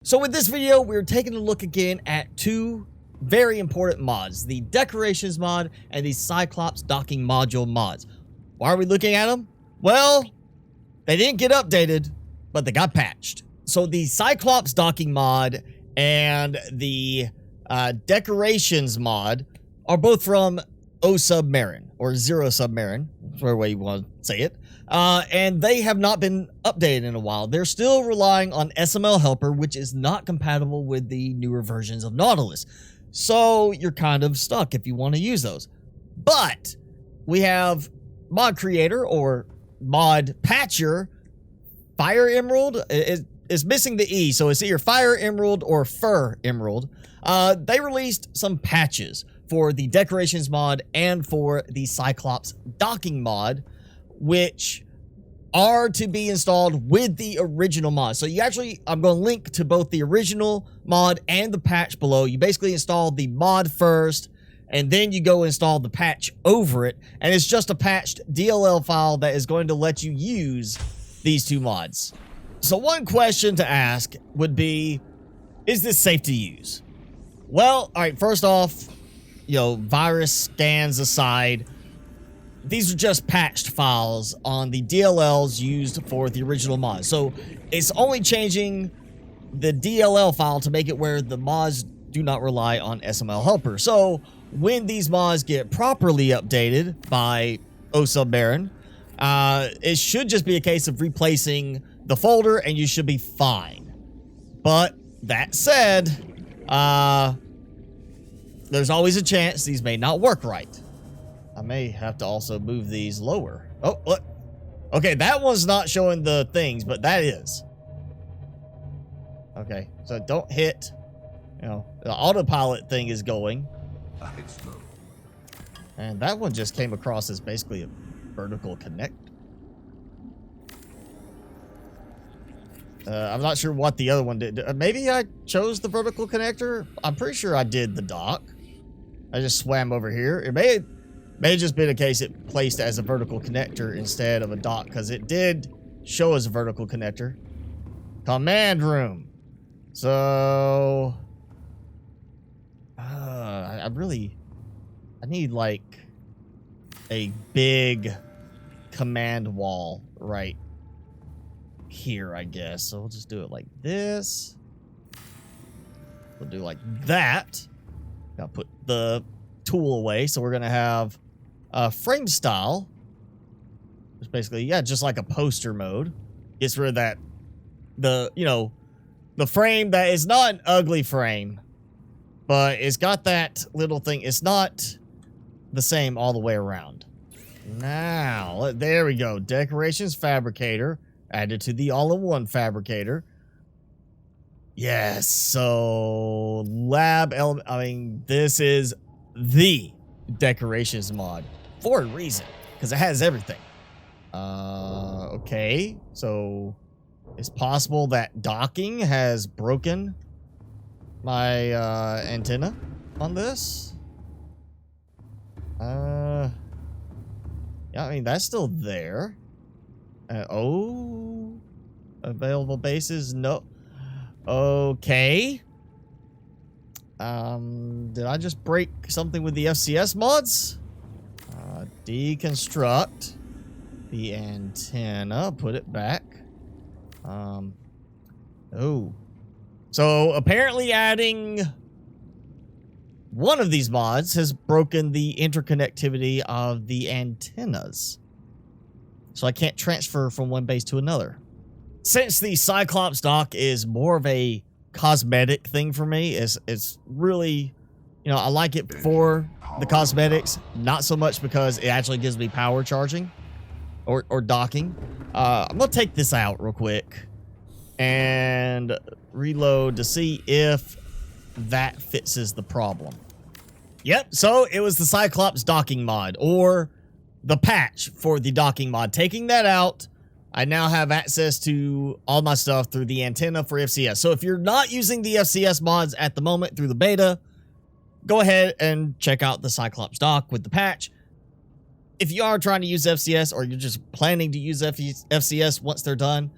So with this video, we're taking a look again at two very important mods, the Decorations mod and the Cyclops docking module mods. Why are we looking at them? Well, they didn't get updated, but they got patched. So the Cyclops docking mod and the Decorations mod are both from O Submarine, or Zero Submarine, whatever way you want to say it. And they have not been updated in a while. They're still relying on SML Helper, which is not compatible with the newer versions of Nautilus. So you're kind of stuck if you want to use those. But we have mod creator or mod patcher, Fire Emerald. It's missing the E, so it's either Fire Emerald or Fur Emerald. They released some patches for the Decorations mod and for the Cyclops docking mod, which are to be installed with the original mod. So you actually, I'm going to link to both the original mod and the patch below. You basically install the mod first, and then you go install the patch over it, and it's just a patched DLL file that is going to let you use these two mods. So one question to ask would be, is this safe to use? Well, all right, first off, virus scans aside, these are just patched files on the DLLs used for the original mod. So it's only changing the DLL file to make it where the mods do not rely on SML Helper. So when these mods get properly updated by O Submarine, it should just be a case of replacing the folder and you should be fine. But that said, there's always a chance these may not work right. I may have to also move these lower. Oh, look. Okay, that one's not showing the things, but that is. Okay, so don't hit. The autopilot thing is going. And that one just came across as basically a vertical connect. I'm not sure what the other one did. Maybe I chose the vertical connector. I'm pretty sure I did the dock. I just swam over here. It may have just been a case it placed as a vertical connector instead of a dock, because it did show as a vertical connector. Command room. So I need like a big command wall right here, I guess. So we'll just do it like this. We'll do like that. Now put the tool away. So we're gonna have frame style. It's basically, just like a poster mode. Gets rid of that, the frame that is not an ugly frame, but it's got that little thing. It's not the same all the way around. Now, there we go. Decorations fabricator added to the all-in-one fabricator. Yes, so lab element. I mean, this is the Decorations mod for a reason, because it has everything. Okay, so it's possible that docking has broken my antenna on this. Yeah, I mean, that's still there. Available bases, no. Okay. Did I just break something with the FCS mods? Deconstruct the antenna, put it back. Oh. So apparently adding one of these mods has broken the interconnectivity of the antennas. So I can't transfer from one base to another. Since the Cyclops dock is more of a cosmetic thing for me, it's really, I like it for the cosmetics, not so much because it actually gives me power charging or docking. I'm gonna take this out real quick and reload to see if that fixes the problem. Yep, so it was the Cyclops docking mod, or the patch for the docking mod. Taking that out, I now have access to all my stuff through the antenna for FCS. So if you're not using the FCS mods at the moment through the beta, go ahead and check out the Cyclops dock with the patch. If you are trying to use FCS, or you're just planning to use FCS once they're done,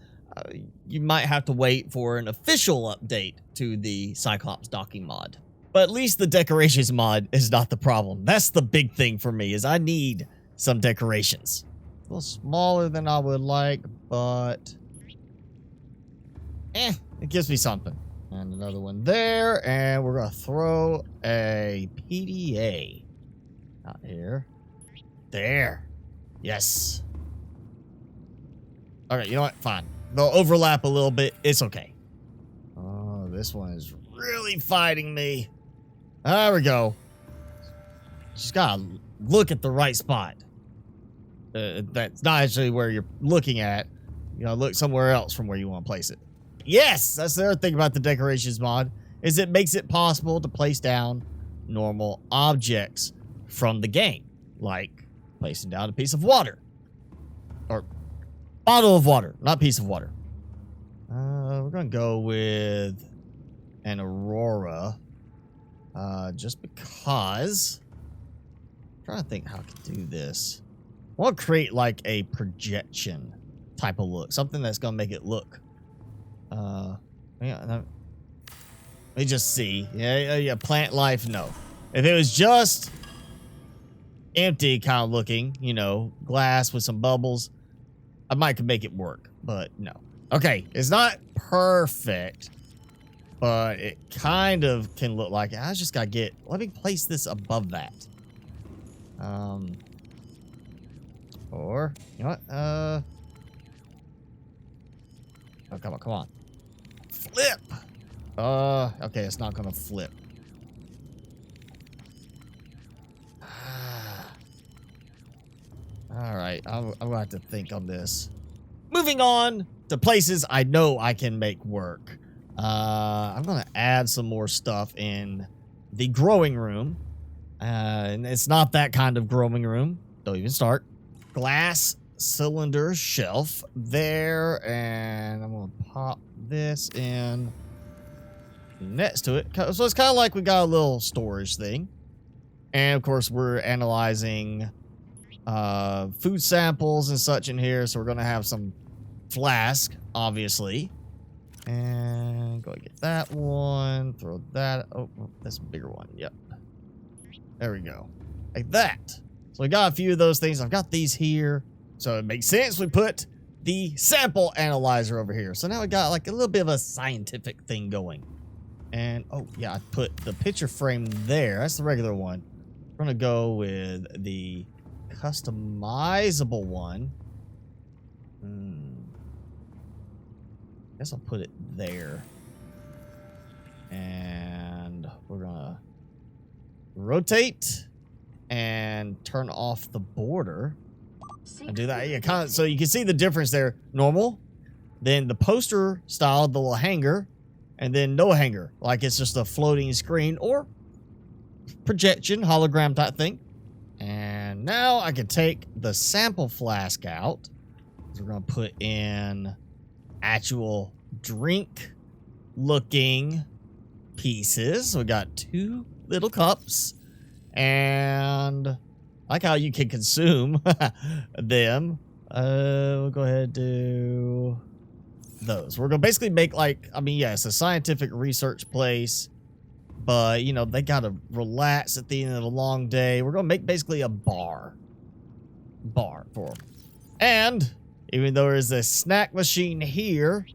you might have to wait for an official update to the Cyclops docking mod. But at least the decorations mod is not the problem. That's the big thing for me, is I need some decorations. A little smaller than I would like, but it gives me something. And another one there, and we're gonna throw a PDA out here. There. Yes. Okay, you know what? Fine. They'll overlap a little bit. It's okay. Oh, this one is really fighting me. There we go. Just gotta look at the right spot. That's not actually where you're looking at. You know, look somewhere else from where you want to place it. Yes, that's the other thing about the decorations mod, is it makes it possible to place down normal objects from the game, like placing down a piece of water, or bottle of water, not piece of water. We're gonna go with an Aurora, just because. I'm trying to think how I can do this. I want to create like a projection type of look, something that's gonna make it look. Yeah, let me just see. Yeah, plant life, no. If it was just empty kind of looking, you know, glass with some bubbles, I might could make it work, but no. Okay, it's not perfect, but it kind of can look like it. I just gotta get, let me place this above that. Or, you know what, oh, come on. Flip! Okay, it's not gonna flip. Alright, I'm gonna have to think on this. Moving on to places I know I can make work. I'm gonna add some more stuff in the growing room. And it's not that kind of growing room. Don't even start. Glass cylinder shelf there, and I'm gonna pop this in next to it. So it's kind of like we got a little storage thing. And of course, we're analyzing food samples and such in here, so we're gonna have some flask, obviously. And go get that one, throw that. Oh, that's a bigger one. Yep, there we go, like that. So we got a few of those things. I've got these here, so it makes sense we put the sample analyzer over here. So now we got like a little bit of a scientific thing going. And oh yeah, I put the picture frame there. That's the regular one. We're gonna go with the customizable one. Guess I'll put it there. And we're gonna rotate and turn off the border and do that. Yeah, kind of, so you can see the difference there. Normal, then the poster style, the little hanger, and then no hanger, like it's just a floating screen or projection hologram type thing. And now I can take the sample flask out. We're gonna put in actual drink looking pieces. So we got 2 little cups, and I like how you can consume them. We'll go ahead and do those. We're gonna basically make like, I mean, yeah, it's a scientific research place, but you know, they gotta relax at the end of the long day. We're gonna make basically a bar for them. And even though there's a snack machine here,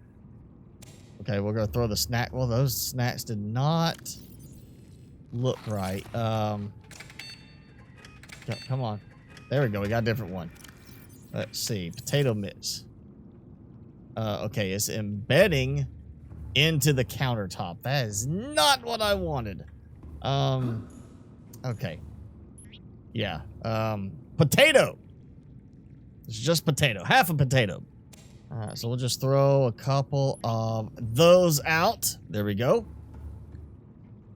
okay, we're gonna throw the snack. Well, those snacks did not look right. Come on. There we go. We got a different one. Let's see. Potato mix. Okay, it's embedding into the countertop. That is not what I wanted. Okay. Yeah. Potato. It's just potato. Half a potato. Alright, so we'll just throw a couple of those out. There we go.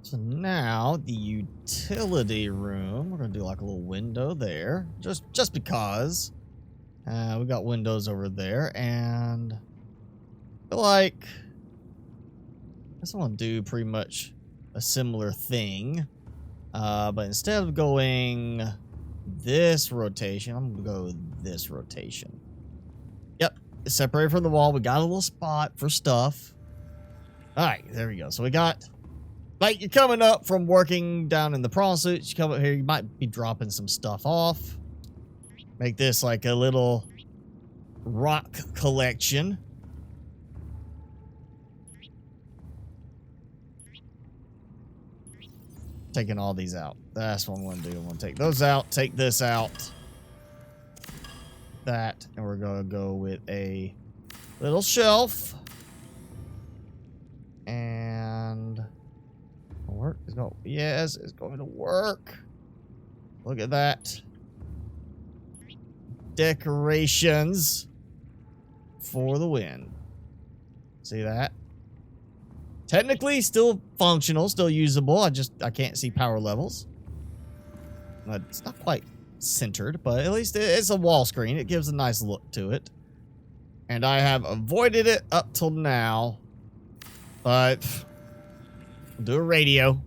So now the utility room, we're gonna do like a little window there, just because. We got windows over there, and I feel like I just want to do pretty much a similar thing, but instead of going this rotation, I'm gonna go this rotation. Yep, separated from the wall. We got a little spot for stuff. All right, there we go. So we got, like, you're coming up from working down in the prawn suits. You come up here, you might be dropping some stuff off. Make this like a little rock collection. Taking all these out. That's what I'm going to do. I'm going to take those out, take this out, that, and we're going to go with a little shelf. And work is going. Yes, it's going to work. Look at that. Decorations for the win. See that? Technically still functional, still usable. I can't see power levels. It's not quite centered, but at least it's a wall screen. It gives a nice look to it. And I have avoided it up till now. But we'll do a radio.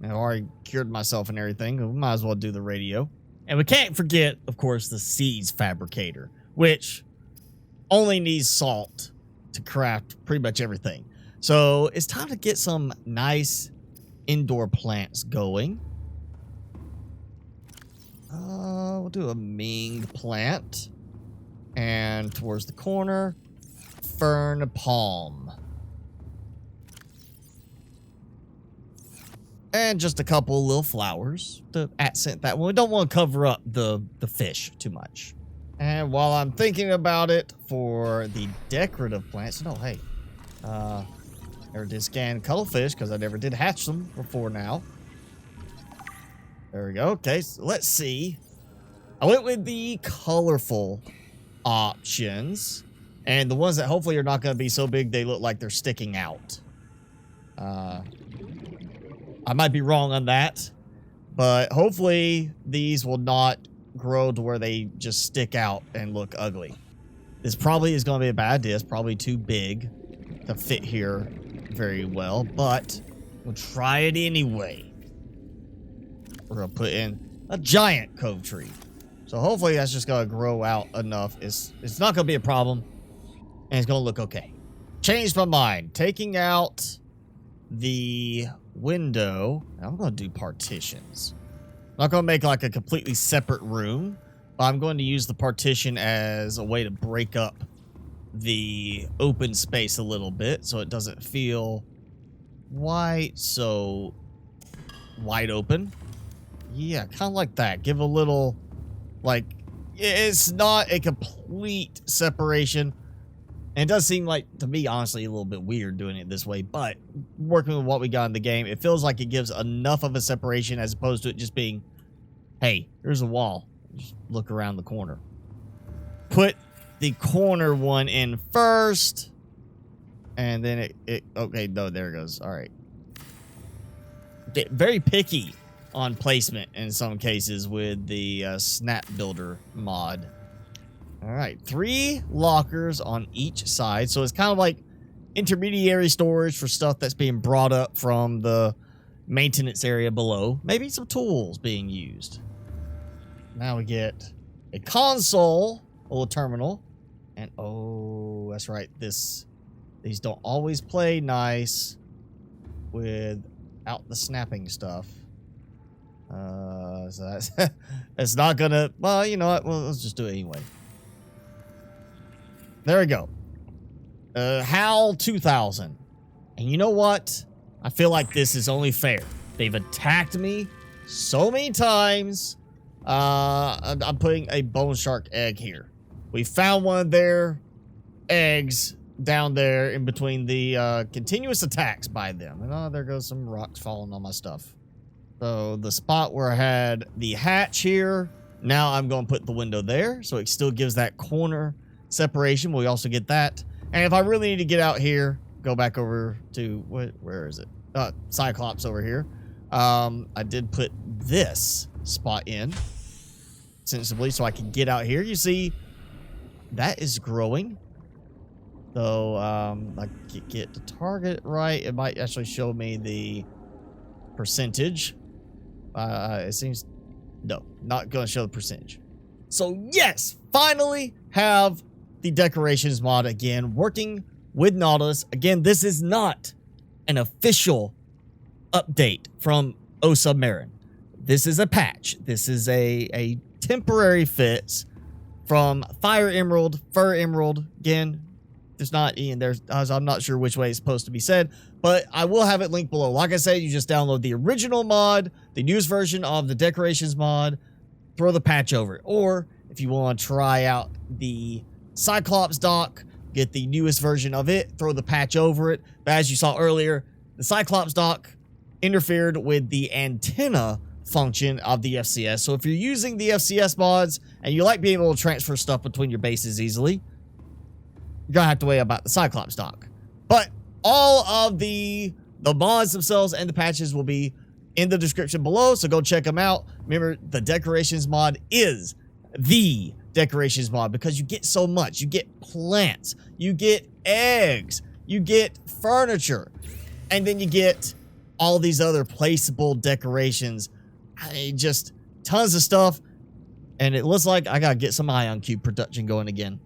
I've already cured myself and everything. We might as well do the radio. And we can't forget, of course, the seeds fabricator, which only needs salt to craft pretty much everything. So it's time to get some nice indoor plants going. We'll do a Ming plant. And towards the corner, fern palm. And just a couple little flowers to accent that one. We don't want to cover up the fish too much. And while I'm thinking about it for the decorative plants, no, hey, never did scan cuttlefish because I never did hatch them before now. There we go. Okay, so let's see. I went with the colorful options and the ones that hopefully are not going to be so big they look like they're sticking out. I might be wrong on that, but hopefully these will not grow to where they just stick out and look ugly. This probably is going to be a bad idea. It's probably too big to fit here very well, but we'll try it anyway. We're going to put in a giant cove tree. So hopefully that's just going to grow out enough. It's not going to be a problem, and it's going to look okay. Changed my mind. Taking out the window. I'm going to do partitions. I'm not going to make like a completely separate room, but I'm going to use the partition as a way to break up the open space a little bit so it doesn't feel quite so wide open. Yeah, kind of like that. Give a little, like, it's not a complete separation. And it does seem like, to me, honestly, a little bit weird doing it this way, but working with what we got in the game, it feels like it gives enough of a separation as opposed to it just being, hey, here's a wall. Just look around the corner. Put the corner one in first, and then okay, no, there it goes. All right. Get very picky on placement in some cases with the Snap Builder mod. All right, 3 lockers on each side. So it's kind of like intermediary storage for stuff that's being brought up from the maintenance area below. Maybe some tools being used. Now we get a console, a little terminal. And oh, that's right. These don't always play nice without the snapping stuff. So that's it's not gonna, well, you know what? Well, let's just do it anyway. There we go. HAL 2000. And you know what? I feel like this is only fair. They've attacked me so many times. I'm putting a bone shark egg here. We found one of their eggs down there in between the continuous attacks by them. And oh, there goes some rocks falling on my stuff. So the spot where I had the hatch here, now I'm going to put the window there. So it still gives that corner separation. We also get that. And if I really need to get out here, go back over to, where is it? Cyclops over here. I did put this spot in sensibly so I can get out here. You see, that is growing. So I get the target right. It might actually show me the percentage. It seems, no, not going to show the percentage. So yes, finally have the decorations mod again, working with Nautilus. Again, this is not an official update from Submarine. This is a patch. This is a temporary fix from Fire Emerald, Fur Emerald. Again, there's not Ian. I'm not sure which way it's supposed to be said, but I will have it linked below. Like I said, you just download the original mod, the newest version of the decorations mod, throw the patch over it. Or if you want to try out the Cyclops dock, get the newest version of it, throw the patch over it. But as you saw earlier, the Cyclops dock interfered with the antenna function of the FCS. So if you're using the FCS mods and you like being able to transfer stuff between your bases easily, you're gonna have to worry about the Cyclops dock. But all of the mods themselves and the patches will be in the description below, so go check them out. Remember, the decorations mod is the decorations mod because you get so much. You get plants, you get eggs, you get furniture, and then you get all these other placeable decorations. Just tons of stuff. And it looks like I gotta get some ion cube production going again.